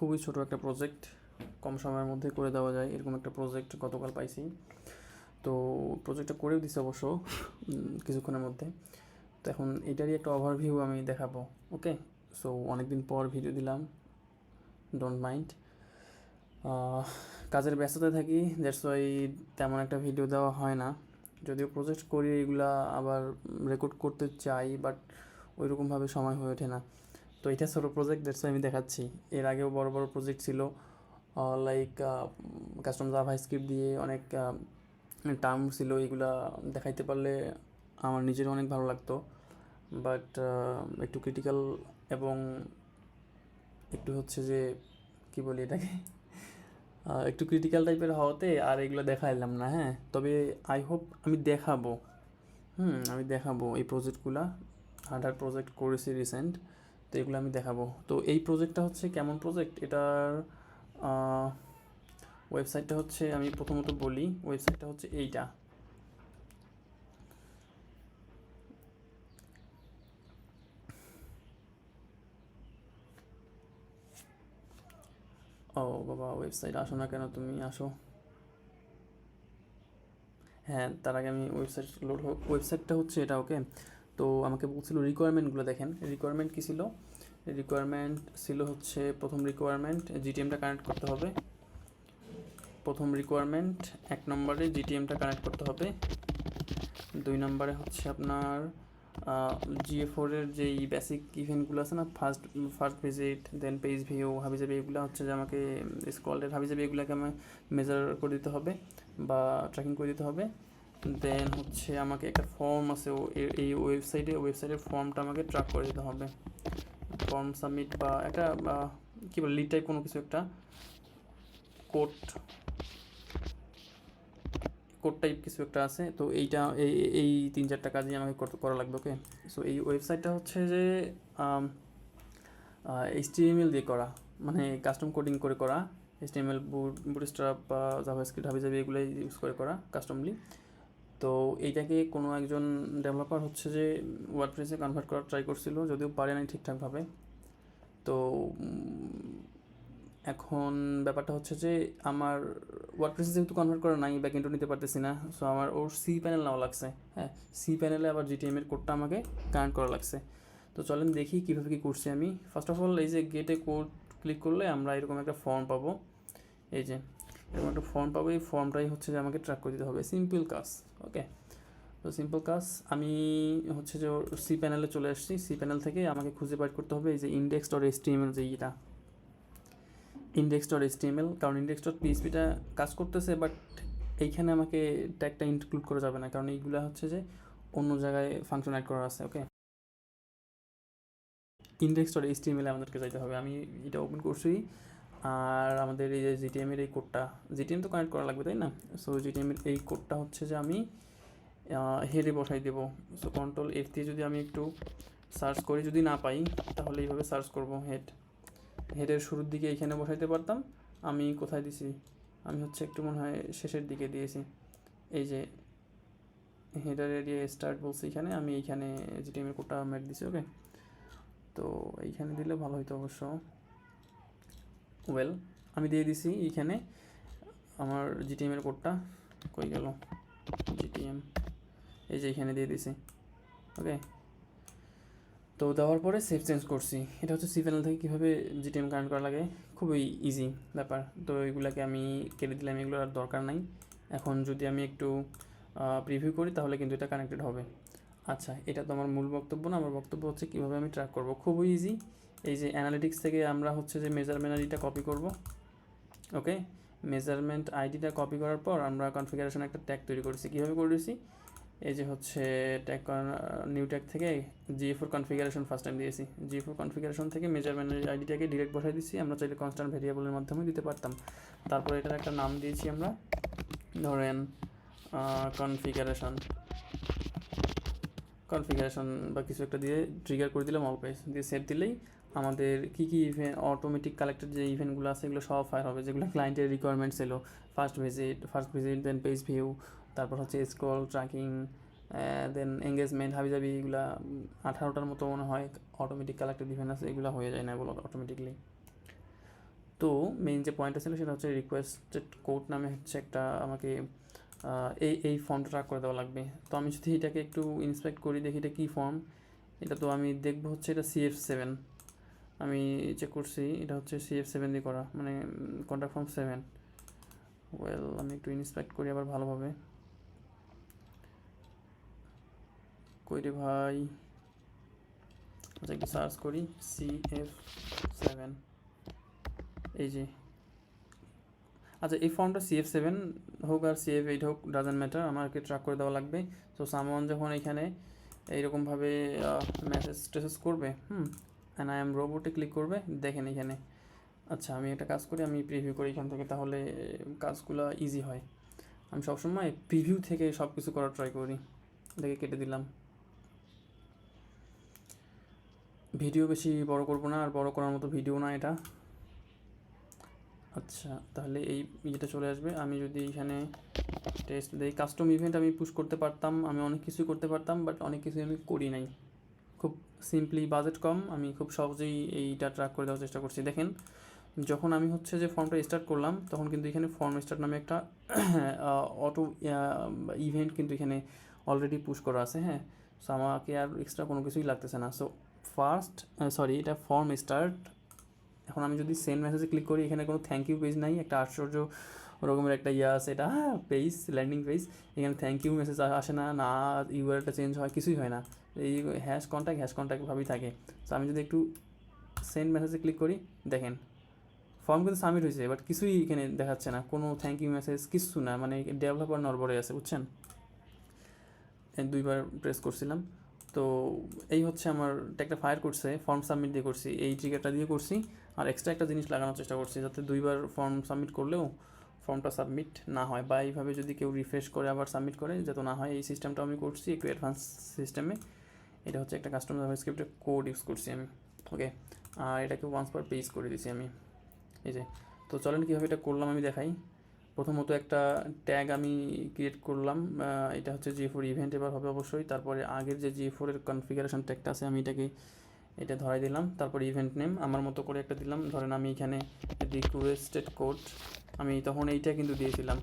খুবই ছোট একটা প্রজেক্ট, কম সময়ের মধ্যে করে দেওয়া যায় এরকম একটা প্রজেক্ট গতকাল পাইছি। তো প্রজেক্টটা করেও দিছে অবশ্য কিছুক্ষণের মধ্যে। তো এখন এটারই একটা ওভারভিউ আমি দেখাবো। ওকে, সো অনেকদিন পর ভিডিও দিলাম, ডোন্ট মাইন্ড। কাজের ব্যস্ততায় থাকি, দ্যাটস ওয়াই তেমন একটা ভিডিও দেওয়া হয় না। যদিও প্রজেক্ট করি এগুলা আবার রেকর্ড করতে চাই, বাট ওইরকমভাবে সময় হয়ে ওঠে না। তো এটা ছোটো প্রজেক্ট, দ্যাটস ওয়াই আমি দেখাচ্ছি। এর আগেও বড় বড় প্রজেক্ট ছিল, লাইক কাস্টম জাভা স্ক্রিপ্ট দিয়ে অনেক টার্ম ছিল, এগুলা দেখাইতে পারলে আমার নিজের অনেক ভালো লাগতো। বাট একটু ক্রিটিক্যাল এবং একটু হচ্ছে যে কী বলি এটাকে একটু ক্রিটিক্যাল টাইপের হওয়াতে আর এগুলো দেখাইলাম না। হ্যাঁ, তবে আই হোপ আমি দেখাবো। আমি দেখাবো এই প্রজেক্টগুলা। হার্ডার প্রজেক্ট করেছি রিসেন্ট, তো এগুলো আমি দেখাবো। তো এই প্রজেক্টটা হচ্ছে কেমন প্রজেক্ট, এটার ওয়েবসাইটটা হচ্ছে, আমি প্রথমত বলি ওয়েবসাইটটা হচ্ছে এইটা। ও বাবা, ওয়েবসাইট আসো না কেন, তুমি আসো। হ্যাঁ, তার আগে আমি ওয়েবসাইট লোড হোক। ওয়েবসাইটটা হচ্ছে এটা। ওকে, তো আমাকে বলছিল রিকোয়ারমেন্টগুলো দেখেন। রিকোয়ারমেন্ট কী ছিল? রিকোয়ারমেন্ট ছিল হচ্ছে, প্রথম রিকোয়ারমেন্ট জিটিএমটা কানেক্ট করতে হবে। প্রথম রিকোয়ারমেন্ট 1 নম্বরে জিটিএমটা কানেক্ট করতে হবে। 2 নম্বরে হচ্ছে আপনার GA4-এর যেই বেসিক ইভেন্টগুলো আছে না, ফার্স্ট ভিজিট, দেন পেজ ভিউ, হাবিজাবি, এগুলো হচ্ছে যে আমাকে স্ক্রলের হাবিজাবি এগুলোকে আমি মেজার করে দিতে হবে বা ট্র্যাকিং করে দিতে হবে। দেন হচ্ছে আমাকে একটা ফর্ম আছে এই ওয়েবসাইটের ফর্মটা আমাকে ট্র্যাক করে দিতে হবে। ফর্ম সাবমিট বা একটা কী বলে লিড টাইপ কোনো কিছু একটা কোড টাইপ কিছু একটা আছে। তো এইটা এই 3-4টা কাজই আমাকে করা লাগবে। ওকে, সো এই ওয়েবসাইটটা হচ্ছে যে HTML দিয়ে করা, মানে কাস্টম কোডিং করে করা। HTML বুটস্ট্র্যাপ বা জাভাস্ক্রিপ্ট হাবিজাবি এগুলোই ইউজ করে করা কাস্টমলি। তো এইটাকে কোনো একজন ডেভেলপার হচ্ছে যে ওয়ার্ডপ্রেসে কনভার্ট করার ট্রাই করছিল, যদিও পারে নাই ঠিকঠাকভাবে। তো এখন ব্যাপারটা হচ্ছে যে আমার ওয়ার্ডপ্রেসে যেহেতু কনভার্ট করা নাই, ব্যাকএন্ডও নিতে পারতেছি না, সো আমার ওর সি প্যানেল নেওয়া লাগছে। হ্যাঁ, সি প্যানেলে আবার জিটিএমের কোডটা আমাকে কানেক্ট করা লাগছে। তো চলেন দেখি কীভাবে কী করছি আমি। ফার্স্ট অফ অল এই যে গেটে কোড ক্লিক করলে আমরা এরকম একটা ফর্ম পাবো। এই যে এরকম একটা ফর্ম পাবো, এই ফর্মটাই হচ্ছে যে আমাকে ট্র্যাক করে দিতে হবে। সিম্পল কাজ। ওকে, তো সিম্পল কাজ। আমি হচ্ছে যে সি প্যানেলে চলে আসছি। সি প্যানেল থেকে আমাকে খুঁজে বের করতে হবে এই যে index.html যে এটা index.html, কারণ index.phpটা কাজ করতেছে, বাট এইখানে আমাকে ট্যাগটা ইনক্লুড করা যাবে না, কারণ এইগুলো হচ্ছে যে অন্য জায়গায় ফাংশন অ্যাড করা আছে। ওকে, index.html আমাদেরকে যাইতে হবে। আমি এটা ওপেন করছি, আর আমাদের এই যে জিটিএমের এই কোডটা, জিটিএম তো কানেক্ট করা লাগবে তাই না? সো জিটিএমের এই কোডটা হচ্ছে যে আমি হেডে বসাই দেবো। সো Ctrl+F দিয়ে যদি আমি একটু সার্চ করি, যদি না পাই তাহলে এইভাবে সার্চ করব। হেডের শুরুর দিকে এইখানে বসাইতে পারতাম। আমি কোথায় দিছি? আমি হচ্ছে একটু মনে হয় শেষের দিকে দিয়েছি। এই যে হেডার এরিয়া স্টার্ট বলছি, এখানে আমি এইখানে জিটিএমের কোডটা মেরে দিছি। ওকে, তো এইখানে দিলে ভালো হতো অবশ্য। ওয়েল, আমি দিয়ে দিছি এইখানে আমার জিটিএমের কোডটা। কই গেল জিটিএম? এই যে এইখানে দিয়ে দিছি। ওকে, তো দেওয়ার পরে সেভ চেঞ্জ করছি। এটা হচ্ছে সি প্যানেল থেকে কীভাবে জিটিএম কানেক্ট করা লাগে, খুবই ইজি ব্যাপার। তো এগুলোকে আমি কেটে দিলাম, এগুলো আর দরকার নাই। এখন যদি আমি একটু প্রিভিউ করি তাহলে কিন্তু এটা কানেক্টেড হবে। আচ্ছা, এটা তো আমার মূল বক্তব্য না। আমার বক্তব্য হচ্ছে কীভাবে আমি ট্র্যাক করব। খুবই ইজি। এই যে অ্যানালিটিক্স থেকে আমরা হচ্ছে যে মেজারমেন্ট আইডিটা কপি করব। ওকে, মেজারমেন্ট আইডিটা কপি করার পর আমরা কনফিগারেশন একটা ট্যাগ তৈরি করেছি। কীভাবে করেছি? এই যে হচ্ছে ট্যাগ নিউ ট্যাগ থেকে GA4 কনফিগারেশন ফার্স্ট টাইম দিয়েছি। GA4 কনফিগারেশন থেকে মেজারমেন্ট আইডিটাকে ডিরেক্ট বসাই দিচ্ছি। আমরা চাইলে কনস্ট্যান্ট ভেরিয়েবলের মাধ্যমে দিতে পারতাম। তারপর এটার একটা নাম দিয়েছি আমরা, ধরেন কনফিগারেশন বা কিছু একটা দিয়ে ট্রিগার করে দিলাম অল পেজ দিয়ে সেভ দিলেই আমাদের কী কী ইভেন্ট, অটোমেটিক কালেক্টেড যে ইভেন্টগুলো আছে এগুলো সব ফায়ার হবে, যেগুলো ক্লায়েন্টের রিকোয়ারমেন্ট ছিল। ফার্স্ট ভিজিট, দেন পেজ ভিউ, তারপর হচ্ছে স্ক্রল, ট্র্যাকিং, দেন এঙ্গেজমেন্ট, হাবিজাবি, এগুলো 18টার মতো মনে হয় অটোমেটিক কালেক্টেড ইভেন্ট আছে। এগুলো হয়ে যায় না বলো অটোমেটিকলি। তো মেইন যে পয়েন্টটা ছিল সেটা হচ্ছে রিকোয়েস্টেড কোড নামে হচ্ছে একটা আমাকে এই ফর্মটা ট্র্যাক করে দেওয়া লাগবে। তো আমি যদি এটাকে একটু ইন্সপেক্ট করি, দেখি এটা কী ফর্ম। এটা তো আমি দেখবো হচ্ছে এটা CF7, আমি চেক করছি এটা হচ্ছে CF7 দিয়ে করা, মানে কন্ট্যাক্ট ফর্ম 7। ওয়েল, আমি একটু ইন্সপেক্ট করি আবার ভালোভাবে। কই রে ভাই, আচ্ছা একটু সার্চ করি CF7, এই যে। আচ্ছা, এই ফর্মটা CF7 হোক আর CF8 হোক, ডাজেন্ট ম্যাটার, আমাকে ট্র্যাক করে দেওয়া লাগবে। সো সামওয়ান যখন এখানে এইরকমভাবে মেসেজ টেসেজ করবে, অ্যান্ড আই এম রোবটে ক্লিক করবে, দেখেন এখানে। আচ্ছা, আমি একটা কাজ করি, আমি প্রিভিউ করি এখান থেকে, তাহলে কাজগুলো ইজি হয়। আমি সবসময় প্রিভিউ থেকে সব কিছু করার ট্রাই করি। দেখে কেটে দিলাম। ভিডিও বেশি বড় করব না, আর বড় করার মতো ভিডিও না এটা। আচ্ছা, তাহলে এই ইয়েটা চলে আসবে। আমি যদি এখানে টেস্ট দিই, কাস্টম ইভেন্ট আমি পুশ করতে পারতাম, আমি অনেক কিছুই করতে পারতাম, বাট অনেক কিছুই আমি করি নাই। খুব সিম্পলি, বাজেট কম, আমি খুব সহজেই এইটা ট্র্যাক করে দেওয়ার চেষ্টা করছি। দেখেন, যখন আমি হচ্ছে যে ফর্মটা স্টার্ট করলাম, তখন কিন্তু এখানে ফর্ম স্টার্ট নামে একটা অটো ইভেন্ট কিন্তু এখানে অলরেডি পুশ করা আছে। হ্যাঁ, সো আমাকে আর এক্সট্রা কোনো কিছুই লাগতেছে না। সো এটা ফর্ম স্টার্ট। এখন আমি যদি সেন্ড মেসেজে ক্লিক করি, এখানে কোনো থ্যাংক ইউ পেজ নাই, একটা আশ্চর্য ওরকমের একটা আছে, এটা পেজ, ল্যান্ডিং পেজ। এখানে থ্যাংক ইউ মেসেজ আসে না, না ইউআরএলটা চেঞ্জ হয়, কিছুই হয় না। এই হ্যাশ কন্ট্যাক্টভাবেই থাকে। সো আমি যদি একটু সেন্ড মেসেজে ক্লিক করি, দেখেন ফর্ম কিন্তু সাবমিট হয়েছে, বাট কিছুই এখানে দেখাচ্ছে না, কোনো থ্যাংক ইউ মেসেজ, কিছু না, মানে ডেভেলপার নড়বড়ে আছে, বুঝছেন। দুইবার প্রেস করছিলাম। তো এই হচ্ছে আমার একটা ফায়ার করছে, ফর্ম সাবমিট দিয়ে করছি, এই ট্রিগারটা দিয়ে করছি। আর এক্সট্রা একটা জিনিস লাগানোর চেষ্টা করছি, যাতে দুইবার ফর্ম সাবমিট করলেও ফর্মটা সাবমিট না হয়, বা এইভাবে যদি কেউ রিফ্রেশ করে আবার সাবমিট করে যাতে না হয়, এই সিস্টেমটা আমি করছি একটু অ্যাডভান্স সিস্টেমে। এটা হচ্ছে একটা কাস্টমার জাভাস্ক্রিপ্টের কোড ইউজ করছি আমি, ওকে। আর এটাকে ওয়ান্স পার পেজ করে দিছি আমি, এই যে। তো চলেন কীভাবে এটা করলাম আমি দেখাই। প্রথমত একটা ট্যাগ আমি ক্রিয়েট করলাম, এটা হচ্ছে G4 ইভেন্ট এবার হবে অবশ্যই। তারপরে আগের যে G4 এর কনফিগারেশন ট্যাগটা আছে, আমি এটা ধরাই দিলাম। তারপর ইভেন্ট নেম আমার মতো করে একটা দিলাম, ধরেন আমি এখানে রিকোয়েস্টেড কোড, আমি তখন এইটা কিন্তু দিয়েছিলাম।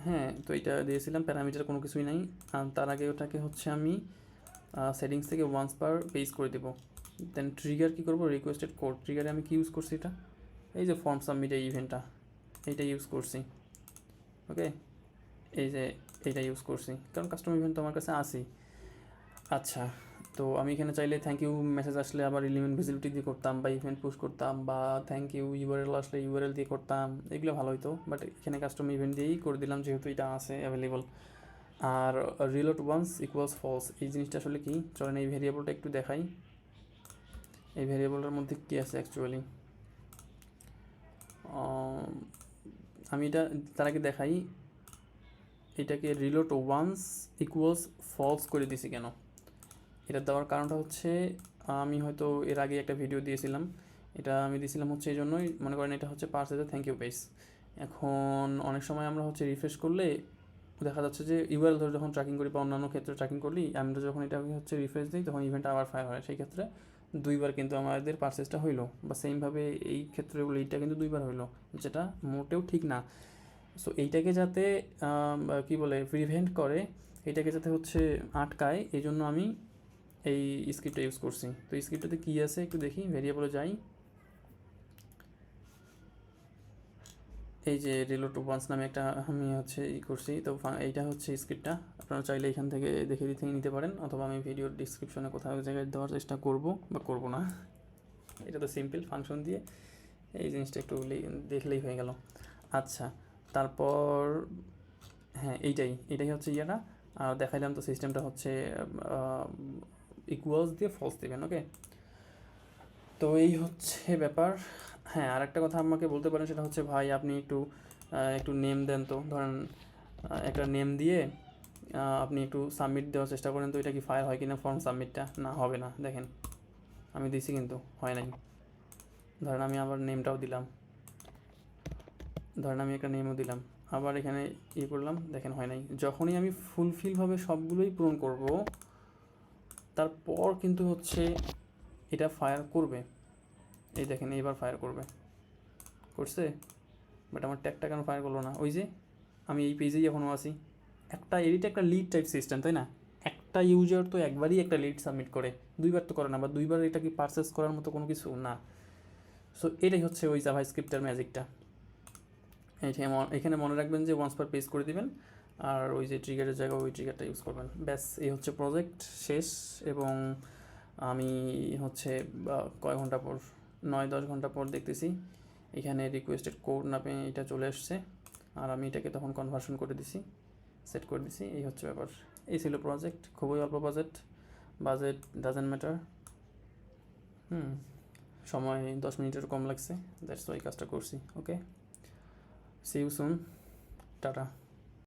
হ্যাঁ, তো এইটা দিয়েছিলাম, প্যারামিটার কোনো কিছুই নাই। আর তার আগে ওটাকে হচ্ছে আমি সেটিংস থেকে ওয়ান্স পার পেজ করে দেবো। দেন ট্রিগার কী করবো, রিকোয়েস্টেড কোড ট্রিগারে আমি কী ইউজ করছি, এটা এই যে ফর্ম সাবমিট এই ইভেন্টটা, এইটা ইউজ করছি, ওকে। এই যে এইটা ইউজ করছি, কারণ কাস্টম ইভেন্ট তো আমার কাছে আসেই। আচ্ছা, তো আমি এখানে চাইলে থ্যাংক ইউ মেসেজ আসলে আবার এলিমেন্ট ভিজিবিলিটি দিয়ে করতাম, বা ইভেন্ট পুশ করতাম, বা থ্যাংক ইউ ইউআরএল আসলে ইউআরএল দিয়ে করতাম, এগুলো ভালো হতো। বাট এখানে কাস্টম ইভেন্ট দিয়েই করে দিলাম, যেহেতু এটা আছে অ্যাভেলেবল। আর রিলোড ওয়ান্স ইকুয়ালস ফলস, এই জিনিসটা আসলে কি, চলেন এই ভেরিয়েবলটা একটু দেখাই। এই ভেরিয়েবলটার মধ্যে কী আছে অ্যাকচুয়ালি, আমি এটা তার আগে দেখাই। এটাকে রিলোড ওয়ান্স ইকুয়ালস ফলস করে দিছি কেন, এটা দেওয়ার কারণটা হচ্ছে, আমি হয়তো এর আগে একটা ভিডিও দিয়েছিলাম, এটা আমি দিয়েছিলাম হচ্ছে এই জন্যই, মনে করেন এটা হচ্ছে পার্সেজের থ্যাংক ইউ পেজ। এখন অনেক সময় আমরা হচ্ছে রিফ্রেশ করলে দেখা যাচ্ছে যে ইউআরএল ধরে যখন ট্র্যাকিং করি, বা অন্যান্য ক্ষেত্রে ট্র্যাকিং করলি, আমরা যখন এটাকে হচ্ছে রিফ্রেশ দিই, তখন ইভেন্ট আবার ফায়ার হয়, সেই ক্ষেত্রে দুইবার কিন্তু আমাদের পার্সেসটা হইলো। বা সেমভাবে এই ক্ষেত্রে এইটা কিন্তু দুইবার হইলো, যেটা মোটেও ঠিক না। সো এইটাকে যাতে কি বলে প্রিভেন্ট করে, এইটাকে যাতে হচ্ছে আটকায়, এই জন্য আমি এই স্ক্রিপ্টটা ইউজ করছি। তো এই স্ক্রিপ্টটাতে কী আছে একটু দেখি, ভেরিয়েবলে যাই। এই যে রিলোড ওয়ান্স নামে একটা আমি হচ্ছে করছি। তো এইটা হচ্ছে স্ক্রিপ্টটা, আপনারা চাইলে এখান থেকে দেখে নিতে পারেন, অথবা আমি ভিডিওর ডিসক্রিপশনে কোথাও জায়গায় দেওয়ার চেষ্টা করব, বা করব না। এটা তো সিম্পল ফাংশন দিয়ে এই জিনিসটা একটু দেখলেই হয়ে গেল। আচ্ছা, তারপর হ্যাঁ, এইটাই হচ্ছে ইয়েটা। আর দেখাইলাম তো সিস্টেমটা হচ্ছে ইকুয়ালস দিয়ে ফলস দেবেন, ওকে। তো এই হচ্ছে ব্যাপার। হ্যাঁ, আর একটা কথা আমাকে বলতে পারেন, সেটা হচ্ছে ভাই আপনি একটু নেম দেন তো, ধরেন একটা নেম দিয়ে আপনি একটু সাবমিট দেওয়ার চেষ্টা করেন, তো এটা কি ফায়ার হয় কিনা ফর্ম সাবমিটটা, না হবে না। দেখেন আমি দিছি কিন্তু হয় নাই। ধরেন আমি আবার নেমটাও দিলাম, ধরেন আমি একটা নেমও দিলাম, আবার এখানে করলাম, দেখেন হয় নাই। যখনই আমি ফুলফিলভাবে সবগুলোই পূরণ করব, তারপর কিন্তু হচ্ছে এটা ফায়ার করবে। এই দেখেন এইবার ফায়ার করছে, বাট আমার ট্যাগটা কেন ফায়ার করলো না? ওই যে আমি এই পেজেই এখনও আছি। একটা এডিট একটা লিড টাইপ সিস্টেম, তাই না? একটা ইউজার তো একবারই একটা লিড সাবমিট করে, দুইবার তো করে না, বা দুইবার এটা কি পারচেস করার মতো কোনো কিছু না। সো এটাই হচ্ছে ওই জাভাস্ক্রিপ্টের ম্যাজিকটা। এখানে মনে রাখবেন যে ওয়ান্স পার পেজ করে দিবেন, আর ওই যে ট্রিগারের জায়গায় ওই ট্রিগারটা ইউজ করবেন, ব্যাস। এই হচ্ছে প্রজেক্ট শেষ। এবং আমি হচ্ছে কয় ঘন্টা পর, 9-10 ঘন্টা পর দেখতেছি এখানে রিকোয়েস্টেড কোড নামে এটা চলে আসছে, আর আমি এটাকে তখন কনভার্সন করে দিছি, সেট করে দিছি। এই হচ্ছে ব্যাপার। এই ছিল প্রজেক্ট, খুবই অল্প বাজেট ডাজেন্ট ম্যাটার। সময় 10 মিনিটের কম লাগছে, দ্যাটস ওয়াই কাজটা করছি। ওকে, সি ইউ সুন, টাটা।